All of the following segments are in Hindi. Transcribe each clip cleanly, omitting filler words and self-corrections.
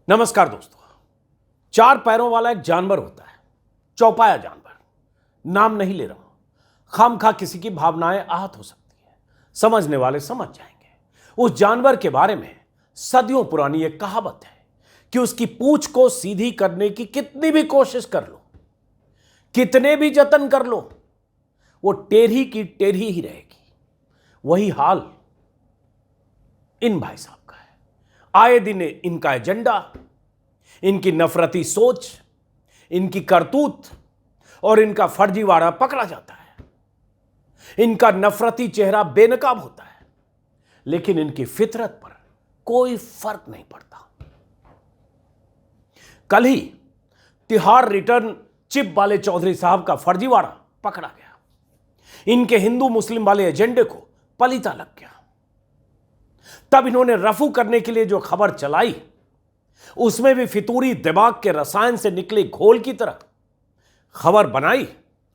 नमस्कार दोस्तों। चार पैरों वाला एक जानवर होता है, चौपाया जानवर। नाम नहीं ले रहा हूं, खामखा किसी की भावनाएं आहत हो सकती है। समझने वाले समझ जाएंगे। उस जानवर के बारे में सदियों पुरानी एक कहावत है कि उसकी पूंछ को सीधी करने की कितनी भी कोशिश कर लो, कितने भी जतन कर लो, वो टेढ़ी की टेढ़ी ही रहेगी। वही हाल इन भाई साहब का है। आए दिन इनका एजेंडा, इनकी नफरती सोच, इनकी करतूत और इनका फर्जीवाड़ा पकड़ा जाता है। इनका नफरती चेहरा बेनकाब होता है, लेकिन इनकी फितरत पर कोई फर्क नहीं पड़ता। कल ही तिहाड़ रिटर्न चिप वाले चौधरी साहब का फर्जीवाड़ा पकड़ा गया। इनके हिंदू मुस्लिम वाले एजेंडे को पलीता लग गया। तब इन्होंने रफू करने के लिए जो खबर चलाई, उसमें भी फितूरी दिमाग के रसायन से निकले घोल की तरह खबर बनाई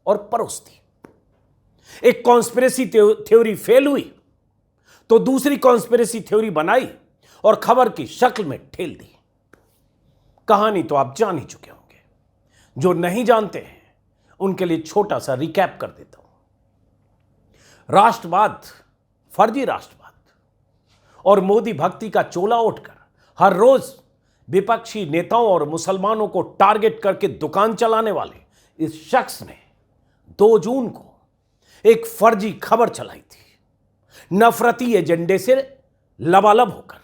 और परोस दी। एक कॉन्स्पिरेसी थ्योरी फेल हुई तो दूसरी कॉन्स्पिरेसी थ्योरी बनाई और खबर की शक्ल में ठेल दी। कहानी तो आप जान ही चुके होंगे। जो नहीं जानते हैं उनके लिए छोटा सा रिकैप कर देता हूं। राष्ट्रवाद, फर्जी राष्ट्रवाद और मोदी भक्ति का चोला उठकर हर रोज विपक्षी नेताओं और मुसलमानों को टारगेट करके दुकान चलाने वाले इस शख्स ने 2 जून को एक फर्जी खबर चलाई थी, नफरती एजेंडे से लबालब होकर।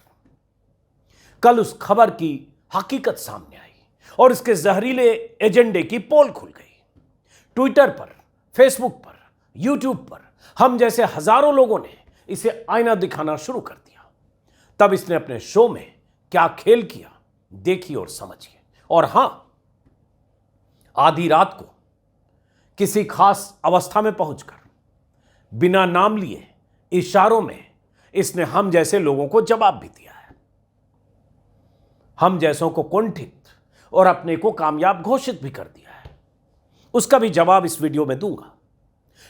कल उस खबर की हकीकत सामने आई और इसके जहरीले एजेंडे की पोल खुल गई। ट्विटर पर, फेसबुक पर, यूट्यूब पर हम जैसे हजारों लोगों ने इसे आईना दिखाना शुरू कर दिया। तब इसने अपने शो में क्या खेल किया, देखिए और समझिए। और हां, आधी रात को किसी खास अवस्था में पहुंचकर बिना नाम लिए इशारों में इसने हम जैसे लोगों को जवाब भी दिया है। हम जैसों को कुंठित और अपने को कामयाब घोषित भी कर दिया है। उसका भी जवाब इस वीडियो में दूंगा,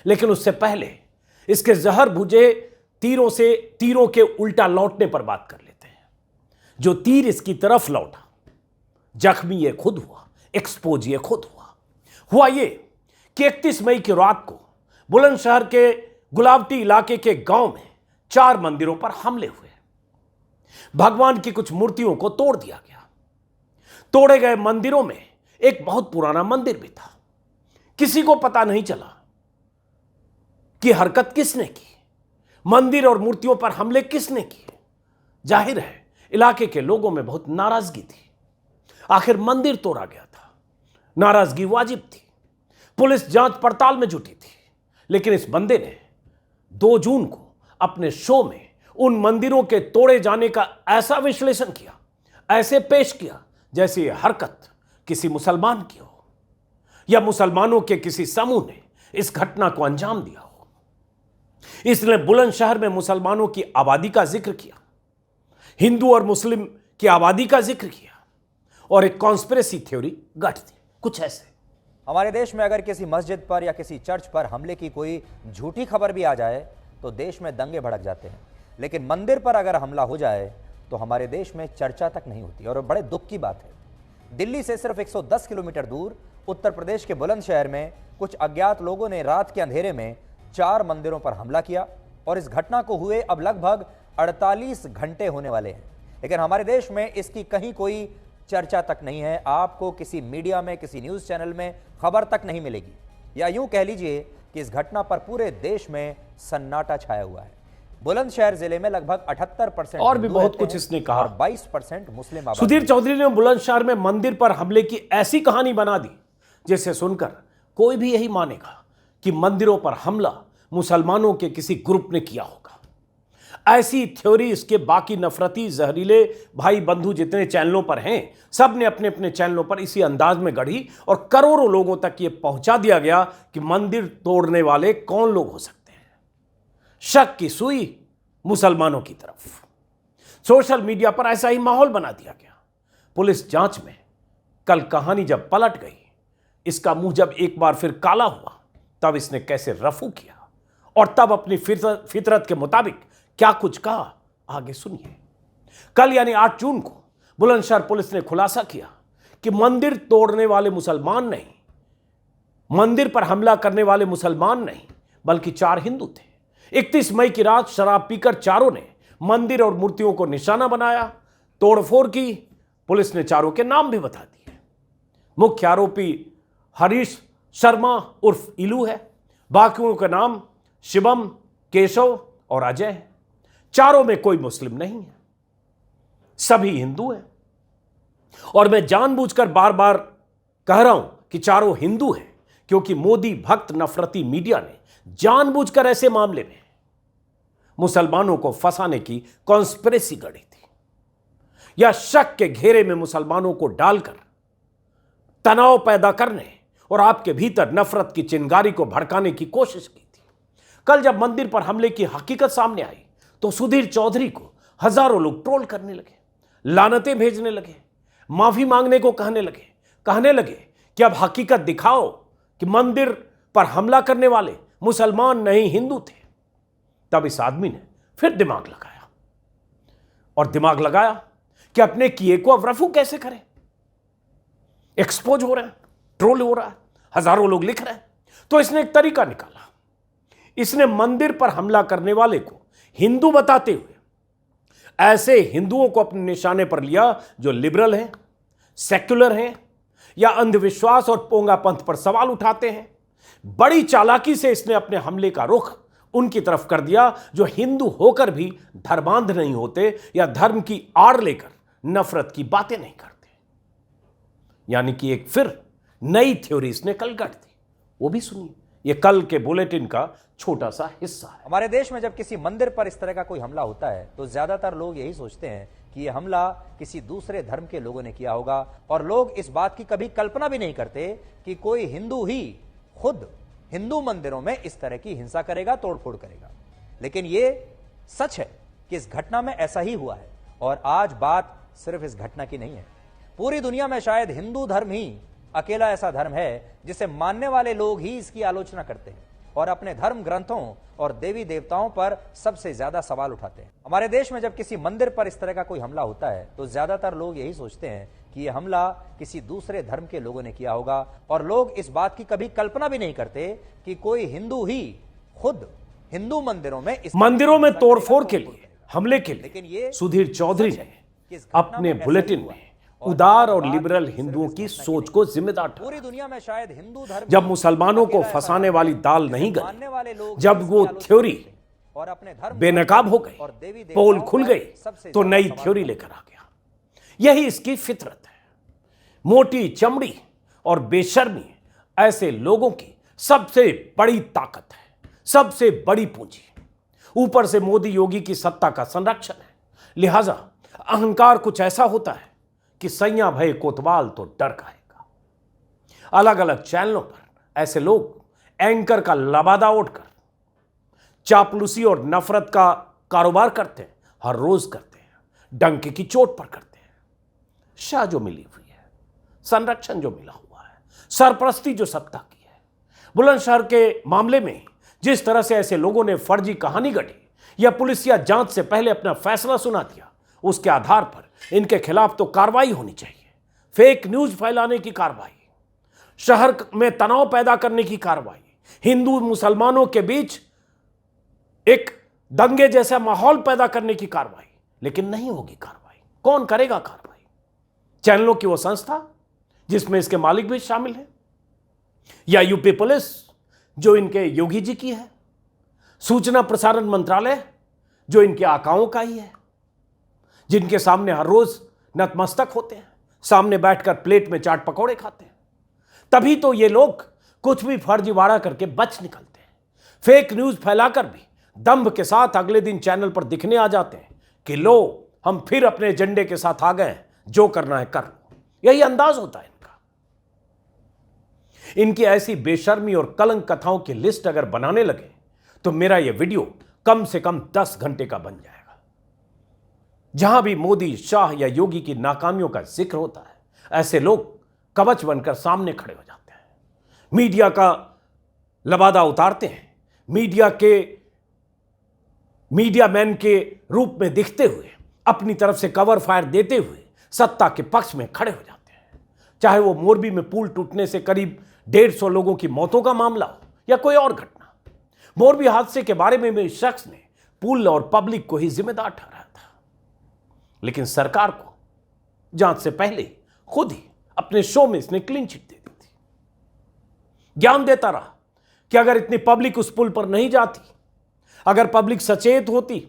लेकिन उससे पहले इसके जहर भुजे तीरों के उल्टा लौटने पर बात कर लेते हैं। जो तीर इसकी तरफ लौटा, जख्मी ये खुद हुआ, एक्सपोज ये खुद हुआ ये कि 31 मई की रात को बुलंदशहर के गुलावटी इलाके के गांव में 4 मंदिरों पर हमले हुए। भगवान की कुछ मूर्तियों को तोड़ दिया गया। तोड़े गए मंदिरों में एक बहुत पुराना मंदिर भी था। किसी को पता नहीं चला कि हरकत किसने की, मंदिर और मूर्तियों पर हमले किसने किए। जाहिर है इलाके के लोगों में बहुत नाराजगी थी। आखिर मंदिर तोड़ा गया था, नाराजगी वाजिब थी। पुलिस जांच पड़ताल में जुटी थी, लेकिन इस बंदे ने 2 जून को अपने शो में उन मंदिरों के तोड़े जाने का ऐसा विश्लेषण किया, ऐसे पेश किया जैसे यह हरकत किसी मुसलमान की हो या मुसलमानों के किसी समूह ने इस घटना को अंजाम दिया हो। इसने बुलंदशहर में मुसलमानों की आबादी का जिक्र किया, हिंदू और मुस्लिम की आबादी का जिक्र किया और एक कॉन्स्पिरेसी थ्योरी गढ़ दी। कुछ ऐसे। हमारे देश में अगर किसी मस्जिद पर या किसी चर्च पर हमले की कोई झूठी खबर भी आ जाए तो देश में दंगे भड़क जाते हैं, लेकिन मंदिर पर अगर हमला हो जाए तो हमारे देश में चर्चा तक नहीं होती। और बड़े दुख की बात है, दिल्ली से सिर्फ 110 किलोमीटर दूर उत्तर प्रदेश के बुलंदशहर में कुछ अज्ञात लोगों ने रात के अंधेरे में 4 मंदिरों पर हमला किया और इस घटना को हुए अब लगभग 48 घंटे होने वाले हैं, लेकिन हमारे देश में इसकी कहीं कोई चर्चा तक नहीं है। आपको किसी मीडिया में, किसी न्यूज़ चैनल में खबर तक नहीं मिलेगी, या यूं कह लीजिए कि इस घटना पर पूरे देश में सन्नाटा छाया हुआ है। बुलंदशहर जिले में लगभग 78% और भी बहुत कुछ इसने कहा। 22% मुस्लिम आबादी। सुधीर चौधरी ने बुलंदशहर में मंदिर पर हमले की ऐसी कहानी बना दी जिसे सुनकर कोई भी यही मानेगा कि मंदिरों पर हमला मुसलमानों के किसी ग्रुप ने किया होगा। ऐसी थ्योरी इसके बाकी नफरती जहरीले भाई बंधु जितने चैनलों पर हैं, सब ने अपने अपने चैनलों पर इसी अंदाज में गढ़ी और करोड़ों लोगों तक यह पहुंचा दिया गया कि मंदिर तोड़ने वाले कौन लोग हो सकते हैं। शक की सुई मुसलमानों की तरफ। सोशल मीडिया पर ऐसा ही माहौल बना दिया गया। पुलिस जांच में कल कहानी जब पलट गई, इसका मुंह जब एक बार फिर काला हुआ, तब इसने कैसे रफू किया और तब अपनी फितरत के मुताबिक क्या कुछ कहा, आगे सुनिए। कल यानी 8 जून को बुलंदशहर पुलिस ने खुलासा किया कि मंदिर तोड़ने वाले मुसलमान नहीं, मंदिर पर हमला करने वाले मुसलमान नहीं, बल्कि 4 हिंदू थे। 31 मई की रात शराब पीकर चारों ने मंदिर और मूर्तियों को निशाना बनाया, तोड़फोड़ की। पुलिस ने चारों के नाम भी बता दिए। मुख्य आरोपी हरीश शर्मा उर्फ इलू है। बाकियों के नाम शिवम, केशव और अजय है। चारों में कोई मुस्लिम नहीं है, सभी हिंदू हैं। और मैं जानबूझकर बार बार कह रहा हूं कि चारों हिंदू हैं, क्योंकि मोदी भक्त नफरती मीडिया ने जानबूझकर ऐसे मामले में मुसलमानों को फंसाने की कॉन्स्पिरेसी गढ़ी थी, या शक के घेरे में मुसलमानों को डालकर तनाव पैदा करने और आपके भीतर नफरत की चिंगारी को भड़काने की कोशिश की थी। कल जब मंदिर पर हमले की हकीकत सामने आई तो सुधीर चौधरी को हजारों लोग ट्रोल करने लगे, लानतें भेजने लगे, माफी मांगने को कहने लगे कि अब हकीकत दिखाओ कि मंदिर पर हमला करने वाले मुसलमान नहीं हिंदू थे। तब इस आदमी ने फिर दिमाग लगाया कि अपने किए को अब रफू कैसे करें। एक्सपोज हो रहा है, ट्रोल हो रहा है, हजारों लोग लिख रहे हैं, तो इसने एक तरीका निकाला। इसने मंदिर पर हमला करने वाले को हिंदू बताते हुए ऐसे हिंदुओं को अपने निशाने पर लिया जो लिबरल हैं, सेक्युलर हैं, या अंधविश्वास और पोंगा पंथ पर सवाल उठाते हैं। बड़ी चालाकी से इसने अपने हमले का रुख उनकी तरफ कर दिया जो हिंदू होकर भी धर्मांध नहीं होते या धर्म की आड़ लेकर नफरत की बातें नहीं करते। यानी कि एक फिर नई थ्योरी इसने कल गढ़ दी, वो भी सुनिए। ये कल के बुलेटिन का छोटा सा हिस्सा है। हमारे देश में जब किसी मंदिर पर इस तरह का कोई हमला होता है तो ज्यादातर लोग यही सोचते हैं कि यह हमला किसी दूसरे धर्म के लोगों ने किया होगा, और लोग इस बात की कभी कल्पना भी नहीं करते कि कोई हिंदू ही खुद हिंदू मंदिरों में इस तरह की हिंसा करेगा, तोड़फोड़ करेगा। लेकिन यह सच है कि इस घटना में ऐसा ही हुआ है, और आज बात सिर्फ इस घटना की नहीं है। पूरी दुनिया में शायद हिंदू धर्म ही अकेला ऐसा धर्म है जिसे मानने वाले लोग ही इसकी आलोचना करते हैं और अपने धर्म ग्रंथों और देवी देवताओं पर सबसे ज्यादा सवाल उठाते हैं। हमारे देश में जब किसी मंदिर पर इस तरह का कोई हमला होता है तो ज्यादातर लोग यही सोचते हैं कि यह हमला किसी दूसरे धर्म के लोगों ने किया होगा, और लोग इस बात की कभी कल्पना भी नहीं करते कि कोई हिंदू ही खुद हिंदू मंदिरों में तोड़फोड़ के लिए, हमले के लिए सुधीर चौधरी ने अपने बुलेटिन में उदार और लिबरल हिंदुओं की सोच को जिम्मेदार ठहराया। पूरी दुनिया में शायद हिंदू धर्म जब मुसलमानों को फंसाने वाली दाल नहीं गली, जब वो थ्योरी और अपने धर्म बेनकाब हो गई, पोल खुल गई, तो नई थ्योरी लेकर आ गया। यही इसकी फितरत है। मोटी चमड़ी और बेशर्मी ऐसे लोगों की सबसे बड़ी ताकत है, सबसे बड़ी पूंजी। ऊपर से मोदी योगी की सत्ता का संरक्षण है, लिहाजा अहंकार कुछ ऐसा होता है कि सैया भय कोतवाल तो डर खाएगा। अलग अलग चैनलों पर ऐसे लोग एंकर का लबादा उठकर चापलूसी और नफरत का कारोबार करते हैं, हर रोज करते हैं, डंके की चोट पर करते हैं। शाह जो मिली हुई है, संरक्षण जो मिला हुआ है, सरपरस्ती जो सत्ता की है। बुलंदशहर के मामले में जिस तरह से ऐसे लोगों ने फर्जी कहानी गढ़ी या पुलिस या जांच से पहले अपना फैसला सुना दिया, उसके आधार पर इनके खिलाफ तो कार्रवाई होनी चाहिए। फेक न्यूज फैलाने की कार्रवाई, शहर में तनाव पैदा करने की कार्रवाई, हिंदू मुसलमानों के बीच एक दंगे जैसा माहौल पैदा करने की कार्रवाई, लेकिन नहीं होगी कार्रवाई। कौन करेगा कार्रवाई? चैनलों की वो संस्था जिसमें इसके मालिक भी शामिल है, या यूपी पुलिस जो इनके योगी जी की है, सूचना प्रसारण मंत्रालय जो इनके आकाओं का ही है, जिनके सामने हर रोज नतमस्तक होते हैं, सामने बैठकर प्लेट में चाट पकौड़े खाते हैं। तभी तो ये लोग कुछ भी फर्जीवाड़ा करके बच निकलते हैं। फेक न्यूज फैलाकर भी दंभ के साथ अगले दिन चैनल पर दिखने आ जाते हैं कि लो हम फिर अपने एजेंडे के साथ आ गए, जो करना है कर लो। यही अंदाज होता है इनका। इनकी ऐसी बेशर्मी और कलंक कथाओं की लिस्ट अगर बनाने लगे तो मेरा यह वीडियो कम से कम 10 घंटे का बन जाएगा। जहां भी मोदी, शाह या योगी की नाकामियों का जिक्र होता है, ऐसे लोग कवच बनकर सामने खड़े हो जाते हैं, मीडिया का लबादा उतारते हैं, मीडिया मैन के रूप में दिखते हुए, अपनी तरफ से कवर फायर देते हुए सत्ता के पक्ष में खड़े हो जाते हैं, चाहे वो मोरबी में पुल टूटने से करीब 150 लोगों की मौतों का मामला हो या कोई और घटना। मोरबी हादसे के बारे में इस शख्स ने पुल और पब्लिक को ही जिम्मेदार ठहराया था, लेकिन सरकार को जांच से पहले खुद ही अपने शो में इसने क्लीन चिट दे दी थी। ज्ञान देता रहा कि अगर इतनी पब्लिक उस पुल पर नहीं जाती, अगर पब्लिक सचेत होती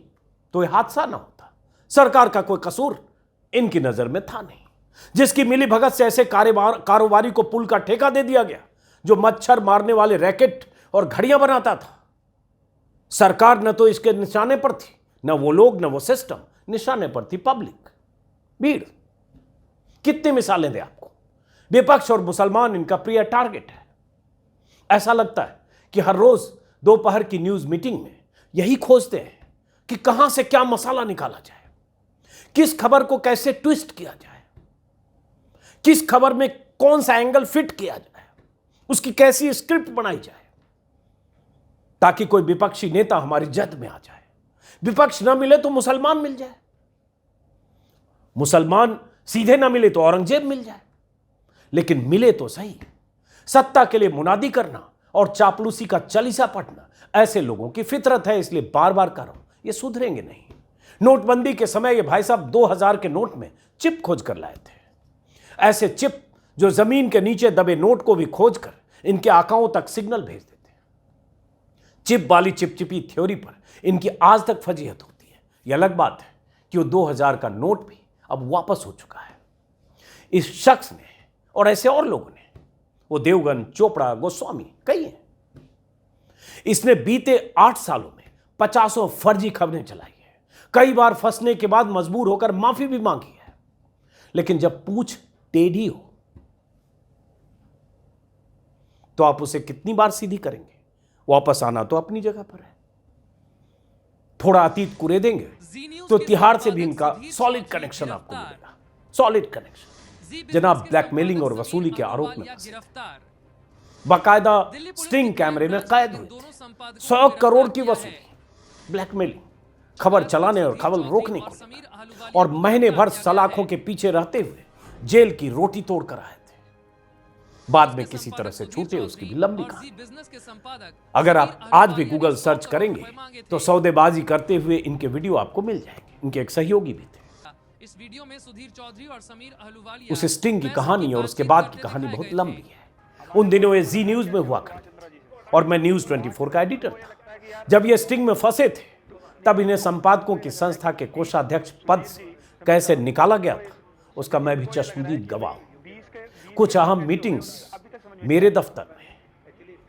तो यह हादसा ना होता। सरकार का कोई कसूर इनकी नजर में था नहीं। जिसकी मिली भगत से ऐसे कारोबारी को पुल का ठेका दे दिया गया जो मच्छर मारने वाले रैकेट और घड़ियां बनाता था। सरकार न तो इसके निशाने पर थी, न वो लोग, न वो सिस्टम, निशाने पर थी पब्लिक, भीड़। कितनी मिसालें दें आपको। विपक्ष और मुसलमान इनका प्रिय टारगेट है। ऐसा लगता है कि हर रोज दोपहर की न्यूज मीटिंग में यही खोजते हैं कि कहां से क्या मसाला निकाला जाए, किस खबर को कैसे ट्विस्ट किया जाए, किस खबर में कौन सा एंगल फिट किया जाए, उसकी कैसी स्क्रिप्ट बनाई जाए ताकि कोई विपक्षी नेता हमारी जद में आ जाए। विपक्ष ना मिले तो मुसलमान मिल जाए, मुसलमान सीधे ना मिले तो औरंगजेब मिल जाए, लेकिन मिले तो सही। सत्ता के लिए मुनादी करना और चापलूसी का चालीसा पढ़ना ऐसे लोगों की फितरत है, इसलिए बार बार कह रहा हूं, ये सुधरेंगे नहीं। नोटबंदी के समय ये भाई साहब 2000 के नोट में चिप खोज कर लाए थे। ऐसे चिप जो जमीन के नीचे दबे नोट को भी खोज कर इनके आकाओं तक सिग्नल भेज देते। चिप वाली चिपचिपी थ्योरी पर इनकी आज तक फजीहत होती है। यह अलग बात है कि वो 2000 का नोट भी अब वापस हो चुका है। इस शख्स ने और ऐसे और लोगों ने, वो देवगन, चोपड़ा, गोस्वामी, कई हैं, इसने बीते 8 सालों में 50 फर्जी खबरें चलाई है। कई बार फंसने के बाद मजबूर होकर माफी भी मांगी है, लेकिन जब पूछ टेढ़ी हो तो आप उसे कितनी बार सीधी करेंगे? वापस आना तो अपनी जगह पर है। थोड़ा अतीत कुरे देंगे तो तिहाड़ से भी इनका सॉलिड कनेक्शन आपको मिलेगा, सॉलिड कनेक्शन। जनाब ब्लैकमेलिंग और वसूली के आरोप में बाकायदा स्टिंग कैमरे में कैद हुए थे। 100 करोड़ की वसूली, ब्लैकमेलिंग, खबर चलाने और खबर रोकने को, और महीने भर सलाखों के पीछे रहते हुए जेल की रोटी तोड़ कर आए थे। बाद में किसी तरह से छूटे, उसकी भी लंबी कहानी। अगर आप आज भी गूगल सर्च करेंगे तो सौदेबाजी करते हुए इनके वीडियो आपको मिल जाएंगे। इनके एक सहयोगी भी थे। इस वीडियो में सुधीर चौधरी और समीर अहलूवालिया उस स्टिंग की कहानी और उसके बाद की कहानी बहुत लंबी है। उन दिनों ये जी न्यूज में हुआ करती थी और मैं न्यूज 24 का एडिटर था। जब ये स्टिंग में फंसे थे तब इन्हें संपादकों की संस्था के कोषाध्यक्ष पद से कैसे निकाला गया था उसका मैं भी चश्मदीद गवाह हूं। कुछ अहम मीटिंग्स मेरे दफ्तर में,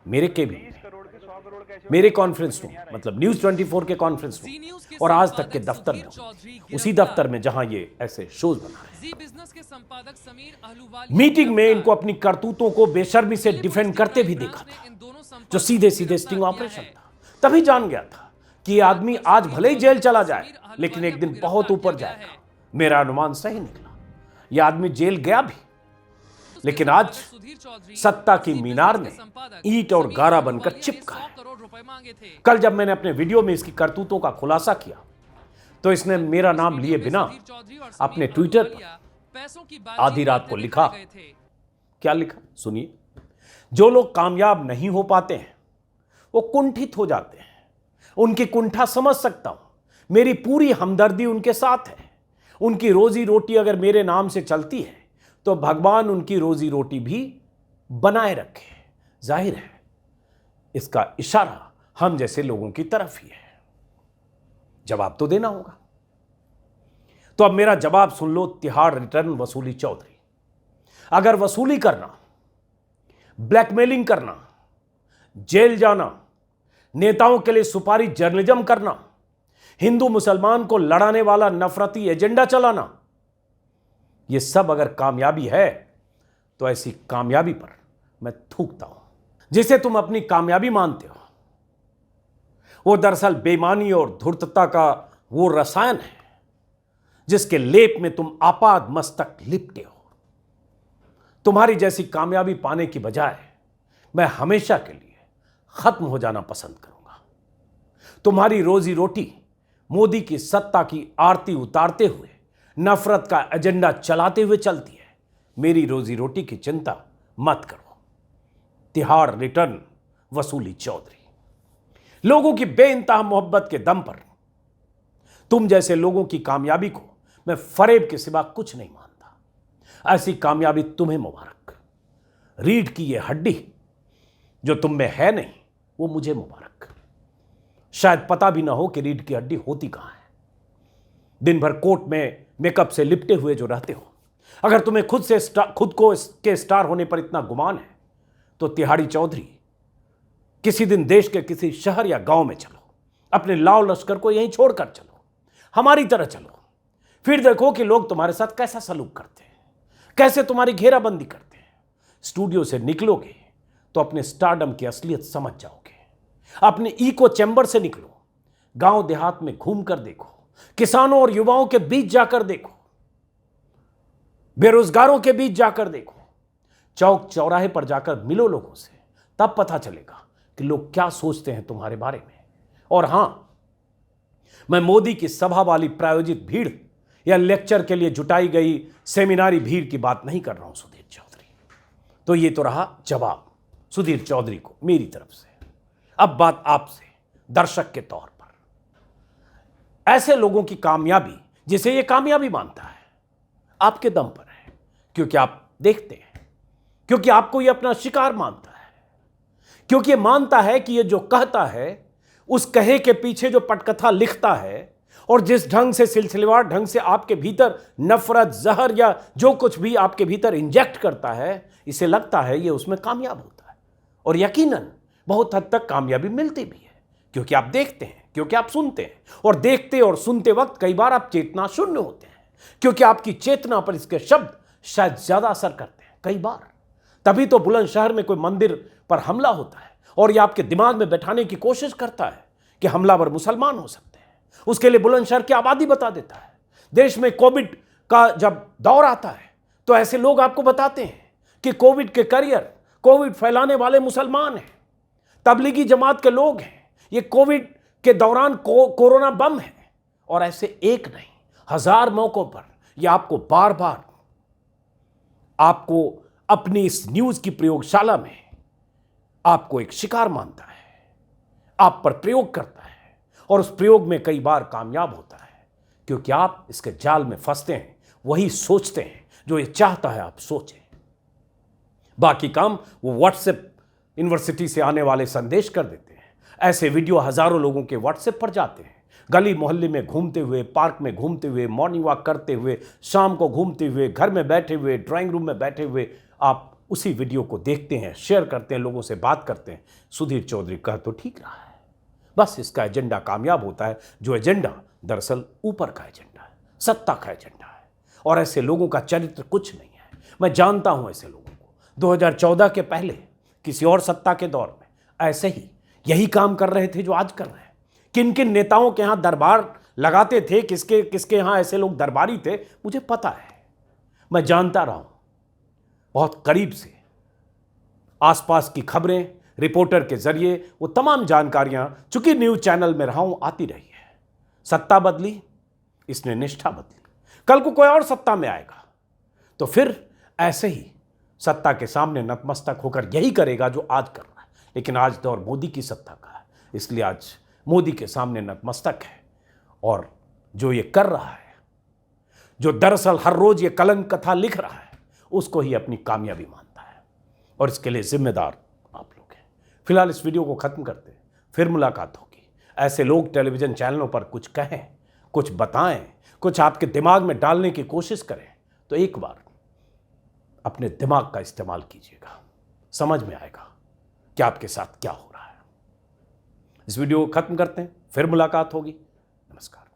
मेरे केबिन में, मेरे कॉन्फ्रेंस रूम, मतलब न्यूज 24 के कॉन्फ्रेंस रूम और आज तक के दफ्तर में, उसी दफ्तर में जहां ये ऐसे शोज बना रहे। मीटिंग में इनको अपनी करतूतों को बेशर्मी से डिफेंड करते भी देखा था, जो सीधे सीधे स्टिंग ऑपरेशन था। तभी जान गया था कि ये आदमी आज भले ही जेल चला जाए लेकिन एक दिन बहुत ऊपर जाएगा। मेरा अनुमान सही निकला। यह आदमी जेल गया भी, लेकिन आज सत्ता की मीनार में ईंट और गारा बनकर चिपका है। कल जब मैंने अपने वीडियो में इसकी करतूतों का खुलासा किया तो इसने मेरा नाम लिए बिना अपने ट्विटर पर आधी रात को लिखा। क्या लिखा सुनिए। जो लोग कामयाब नहीं हो पाते हैं वो कुंठित हो जाते हैं। उनकी कुंठा समझ सकता हूं। मेरी पूरी हमदर्दी उनके साथ है। उनकी रोजी रोटी अगर मेरे नाम से चलती है तो भगवान उनकी रोजी रोटी भी बनाए रखे। जाहिर है इसका इशारा हम जैसे लोगों की तरफ ही है। जवाब तो देना होगा। तो अब मेरा जवाब सुन लो। तिहाड़ रिटर्न वसूली चौधरी। अगर वसूली करना, ब्लैकमेलिंग करना, जेल जाना, नेताओं के लिए सुपारी जर्नलिज्म करना, हिंदू मुसलमान को लड़ाने वाला नफरती एजेंडा चलाना, यह सब अगर कामयाबी है तो ऐसी कामयाबी पर मैं थूकता हूं। जिसे तुम अपनी कामयाबी मानते हो वो दरअसल बेईमानी और धूर्तता का वो रसायन है जिसके लेप में तुम आपाद मस्तक लिपटे हो। तुम्हारी जैसी कामयाबी पाने की बजाय मैं हमेशा के लिए खत्म हो जाना पसंद करूंगा। तुम्हारी रोजी रोटी मोदी की सत्ता की आरती उतारते हुए नफरत का एजेंडा चलाते हुए चलती है। मेरी रोजी रोटी की चिंता मत करो। तिहाड़ रिटर्न वसूली चौधरी। लोगों की बेइंतहा मोहब्बत के दम पर तुम जैसे लोगों की कामयाबी को मैं फरेब के सिवा कुछ नहीं मानता। ऐसी कामयाबी तुम्हें मुबारक। रीढ़ की यह हड्डी जो तुम में है नहीं, वो मुझे मुबारक। शायद पता भी ना हो कि रीढ़ की हड्डी होती कहां है। दिन भर कोट में मेकअप से लिपटे हुए जो रहते हो, अगर तुम्हें खुद को के स्टार होने पर इतना गुमान है तो तिहाड़ी चौधरी, किसी दिन देश के किसी शहर या गांव में चलो, अपने लाव लश्कर को यहीं छोड़कर चलो, हमारी तरह चलो। फिर देखो कि लोग तुम्हारे साथ कैसा सलूक करते हैं, कैसे तुम्हारी घेराबंदी करते हैं। स्टूडियो से निकलोगे तो अपने स्टारडम की असलियत समझ जाओगे। अपने इको चैम्बर से निकलो, गांव देहात में घूम कर देखो, किसानों और युवाओं के बीच जाकर देखो, बेरोजगारों के बीच जाकर देखो, चौक चौराहे पर जाकर मिलो लोगों से। तब पता चलेगा कि लोग क्या सोचते हैं तुम्हारे बारे में। और हां, मैं मोदी की सभा वाली प्रायोजित भीड़ या लेक्चर के लिए जुटाई गई सेमिनारी भीड़ की बात नहीं कर रहा हूं सुधीर चौधरी। तो ये तो रहा जवाब सुधीर चौधरी को मेरी तरफ से। अब बात आपसे दर्शक के तौर पर। ऐसे लोगों की कामयाबी, जिसे ये कामयाबी मानता है, आपके दम पर है, क्योंकि आप देखते हैं, क्योंकि आपको ये अपना शिकार मानता है, क्योंकि ये मानता है कि ये जो कहता है, उस कहे के पीछे जो पटकथा लिखता है और जिस ढंग से सिलसिलेवार ढंग से आपके भीतर नफरत, जहर या जो कुछ भी आपके भीतर इंजेक्ट करता है, इसे लगता है ये उसमें कामयाब होता है। और यकीनन बहुत हद तक कामयाबी मिलती भी है, क्योंकि आप देखते हैं, क्योंकि आप सुनते हैं। और देखते और सुनते वक्त कई बार आप चेतना शून्य होते हैं, क्योंकि आपकी चेतना पर इसके शब्द शायद ज्यादा असर करते हैं कई बार। तभी तो बुलंदशहर में कोई मंदिर पर हमला होता है और यह आपके दिमाग में बैठाने की कोशिश करता है कि हमलावर मुसलमान हो सकते हैं। उसके लिए बुलंदशहर की आबादी बता देता है। देश में कोविड का जब दौर आता है तो ऐसे लोग आपको बताते हैं कि कोविड के करियर, कोविड फैलाने वाले मुसलमान हैं, तबलीगी जमात के लोग हैं, ये कोविड के दौरान कोरोना बम है। और ऐसे एक नहीं, 1000 मौकों पर यह आपको बार बार आपको अपनी इस न्यूज की प्रयोगशाला में आपको एक शिकार मानता है, आप पर प्रयोग करता है और उस प्रयोग में कई बार कामयाब होता है, क्योंकि आप इसके जाल में फंसते हैं, वही सोचते हैं जो ये चाहता है आप सोचें। बाकी काम वो व्हाट्सएप यूनिवर्सिटी से आने वाले संदेश कर देते हैं। ऐसे वीडियो हजारों लोगों के व्हाट्सएप पर जाते हैं। गली मोहल्ले में घूमते हुए, पार्क में घूमते हुए, मॉर्निंग वॉक करते हुए, शाम को घूमते हुए, घर में बैठे हुए, ड्राइंग रूम में बैठे हुए आप उसी वीडियो को देखते हैं, शेयर करते हैं, लोगों से बात करते हैं। सुधीर चौधरी कह तो ठीक रहा है, बस इसका एजेंडा कामयाब होता है, जो एजेंडा दरअसल ऊपर का एजेंडा है, सत्ता का एजेंडा है। और ऐसे लोगों का चरित्र कुछ नहीं है। मैं जानता हूं ऐसे लोगों को। 2014 के पहले किसी और सत्ता के दौर में ऐसे ही यही काम कर रहे थे जो आज कर रहे हैं। किन किन नेताओं के यहां दरबार लगाते थे, किसके किसके यहां ऐसे लोग दरबारी थे, मुझे पता है। मैं जानता रहा हूं बहुत करीब से। आसपास की खबरें, रिपोर्टर के जरिए वो तमाम जानकारियां, चूंकि न्यूज चैनल में रहा हूं, आती रही है। सत्ता बदली, इसने निष्ठा बदली। कल को कोई और सत्ता में आएगा तो फिर ऐसे ही सत्ता के सामने नतमस्तक होकर यही करेगा जो आज कर रहा है। लेकिन आज दौर मोदी की सत्ता का है, इसलिए आज मोदी के सामने नतमस्तक है। और जो ये कर रहा है, जो दरअसल हर रोज ये कलंक कथा लिख रहा है, उसको ही अपनी कामयाबी मानता है। और इसके लिए जिम्मेदार आप लोग हैं। फिलहाल इस वीडियो को खत्म करते हैं, फिर मुलाकात होगी। ऐसे लोग टेलीविजन चैनलों पर कुछ कहें, कुछ बताएं, कुछ आपके दिमाग में डालने की कोशिश करें, तो एक बार अपने दिमाग का इस्तेमाल कीजिएगा, समझ में आएगा कि आपके साथ क्या हो रहा है। इस वीडियो को खत्म करते हैं, फिर मुलाकात होगी। नमस्कार।